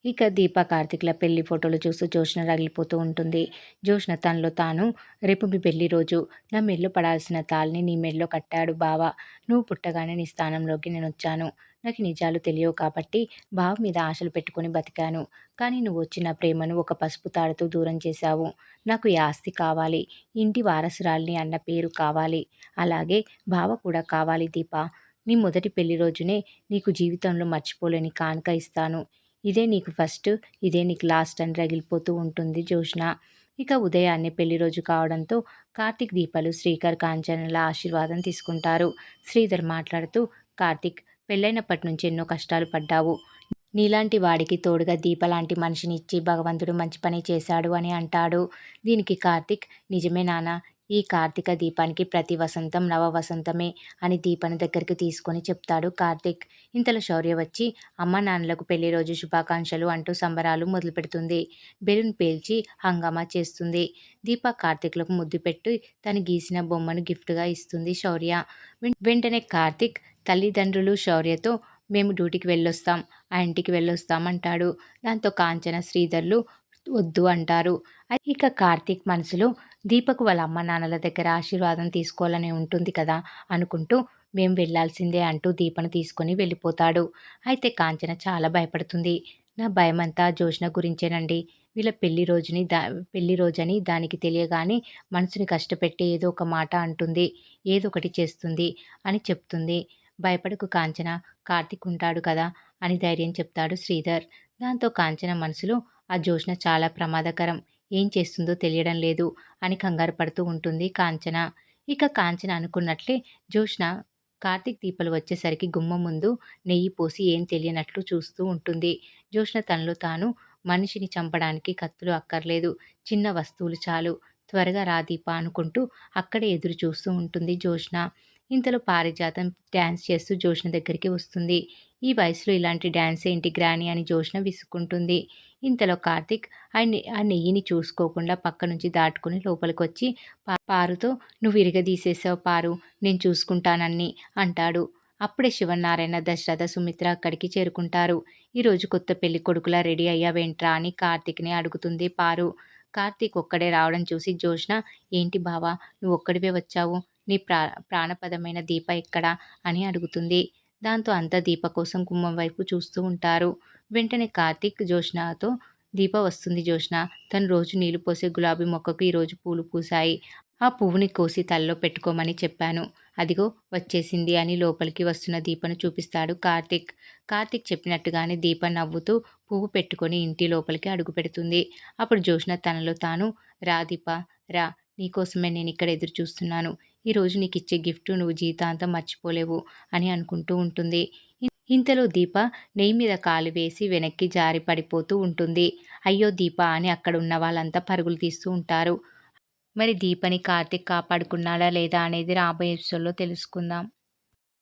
ఇక దీప కార్తీక్‌ల పెళ్లి ఫోటోలు చూస్తూ జోష్న రగిలిపోతూ ఉంటుంది. జోష్న తనలో తాను రేపు మీ పెళ్లి రోజు. నా మెడలో పడాల్సిన తాళిని నీ మెడలో కట్టాడు బావ. నువ్వు పుట్టగానే నీ స్థానంలోకి నేనొచ్చాను. నాకు ఈ నిజాలు తెలియవు కాబట్టి బావ మీద ఆశలు పెట్టుకొని బతికాను. కానీ నువ్వొచ్చి నా ప్రేమను ఒక పసుపు తాడుతో దూరం చేశావు. నాకు ఈ ఆస్తి కావాలి. ఇంటి వారసురాలిని అన్న పేరు కావాలి. అలాగే బావ కూడా కావాలి దీప. నీ మొదటి పెళ్లి రోజునే నీకు జీవితంలో మర్చిపోలేని కానుక ఇస్తాను. ఇదే నీకు ఫస్ట్, ఇదే నీకు లాస్ట్ అని రగిలిపోతూ ఉంటుంది జోష్న. ఇక ఉదయాన్నే పెళ్లి రోజు కావడంతో కార్తీక్, దీపాలు శ్రీకర్, కాంచనల ఆశీర్వాదం తీసుకుంటారు. శ్రీధర్ మాట్లాడుతూ, కార్తీక్, పెళ్ళైనప్పటి నుంచి ఎన్నో కష్టాలు పడ్డావు. నీలాంటి వాడికి తోడుగా దీప లాంటి మనిషిని ఇచ్చి భగవంతుడు మంచి పని చేశాడు అని అంటాడు. దీనికి కార్తీక్, నిజమే నాన్న. ఈ కార్తీక దీపానికి ప్రతి వసంతం నవ వసంతమే అని దీపను దగ్గరికి తీసుకొని చెప్తాడు కార్తీక్. ఇంతలో శౌర్య వచ్చి అమ్మ నాన్నలకు పెళ్లి రోజు శుభాకాంక్షలు అంటూ సంబరాలు మొదలుపెడుతుంది. బెలూన్ పేల్చి హంగామా చేస్తుంది. దీప కార్తీక్లకు ముద్దు పెట్టి తను గీసిన బొమ్మను గిఫ్ట్గా ఇస్తుంది శౌర్య. వెంటనే కార్తీక్ తల్లిదండ్రులు శౌర్యతో మేము డ్యూటీకి వెళ్ళొస్తాం, ఆ ఇంటికి వెళ్ళొస్తాం అంటాడు. దాంతో కాంచన, శ్రీధర్లు వద్దు అంటారు. ఇక కార్తీక్ మనసులో దీపకు వాళ్ళ అమ్మ నాన్నల దగ్గర ఆశీర్వాదం తీసుకోవాలని ఉంటుంది కదా అనుకుంటూ మేం వెళ్ళాల్సిందే అంటూ దీపను తీసుకొని వెళ్ళిపోతాడు. అయితే కాంచన చాలా భయపడుతుంది. నా భయమంతా జోష్న గురించేనండి. వీళ్ళ పెళ్లి రోజని దానికి తెలియగానే మనసుని కష్టపెట్టి ఏదో ఒక మాట అంటుంది, ఏదో ఒకటి చేస్తుంది అని చెప్తుంది. భయపడకు కాంచన, కార్తీక్ ఉంటాడు కదా అని ధైర్యం చెప్తాడు శ్రీధర్. దాంతో కాంచన మనసులో ఆ జోష్న చాలా ప్రమాదకరం, ఏం చేస్తుందో తెలియడం లేదు అని కంగారు పడుతూ ఉంటుంది కాంచన. ఇక కాంచన అనుకున్నట్లే జోష్న కార్తీక్, దీపాలు వచ్చేసరికి గుమ్మం ముందు నెయ్యి పోసి ఏం తెలియనట్లు చూస్తూ ఉంటుంది. జోష్న తనలో తాను మనిషిని చంపడానికి కత్తులు అక్కర్లేదు, చిన్న వస్తువులు చాలు, త్వరగా రా దీప అనుకుంటూ అక్కడే ఎదురు చూస్తూ ఉంటుంది జోష్న. ఇంతలో పారిజాతం డ్యాన్స్ చేస్తూ జోష్న దగ్గరికి వస్తుంది. ఈ వయసులో ఇలాంటి డ్యాన్స్ ఏంటి గ్రాని అని జోష్న విసుక్కుంటుంది. ఇంతలో కార్తీక్ ఆ నెయ్యిని చూసుకోకుండా పక్క నుంచి దాటుకుని లోపలికొచ్చి పారుతో, నువ్వు ఇరగదీసేసావు పారు, నేను చూసుకుంటానని అంటాడు. అప్పుడే శివనారాయణ, దశరథ, సుమిత్ర అక్కడికి చేరుకుంటారు. ఈరోజు కొత్త పెళ్లి కొడుకులా రెడీ అయ్యావేంట్రా అని కార్తీక్ని అడుగుతుంది పారు. కార్తీక్ ఒక్కడే రావడం చూసి జోష్న, ఏంటి బావా నువ్వు ఒక్కడివే వచ్చావు, నీ ప్రాణపదమైన దీప ఎక్కడా అని అడుగుతుంది. దాంతో అంతా దీప కోసం గుమ్మం వైపు చూస్తూ ఉంటారు. వెంటనే కార్తీక్ జోష్నతో, దీప వస్తుంది జోష్న, తను రోజు నీళ్లు పోసే గులాబీ మొక్కకు ఈరోజు పూలు పూసాయి. ఆ పువ్వుని కోసి తలలో పెట్టుకోమని చెప్పాను, అదిగో వచ్చేసింది అని లోపలికి వస్తున్న దీపను చూపిస్తాడు కార్తీక్. కార్తీక్ చెప్పినట్టుగానే దీప నవ్వుతూ పువ్వు పెట్టుకొని ఇంటి లోపలికి అడుగుపెడుతుంది. అప్పుడు జోష్న తనలో తాను, రా దీప రా, నీకోసమే నేను ఇక్కడ ఎదురు చూస్తున్నాను. ఈరోజు నీకు ఇచ్చే గిఫ్ట్ నువ్వు జీవితాంతం మర్చిపోలేవు అని అనుకుంటూ ఉంటుంది. ఇంతలో దీప నెయ్యి మీద కాలు వేసి వెనక్కి జారి పడిపోతూ ఉంటుంది. అయ్యో దీప అని అక్కడ ఉన్న వాళ్ళంతా పరుగులు తీస్తూ ఉంటారు. మరి దీపని కార్తీక్ కాపాడుకున్నాడా లేదా అనేది రాబోయే ఎపిసోడ్లో తెలుసుకుందాం.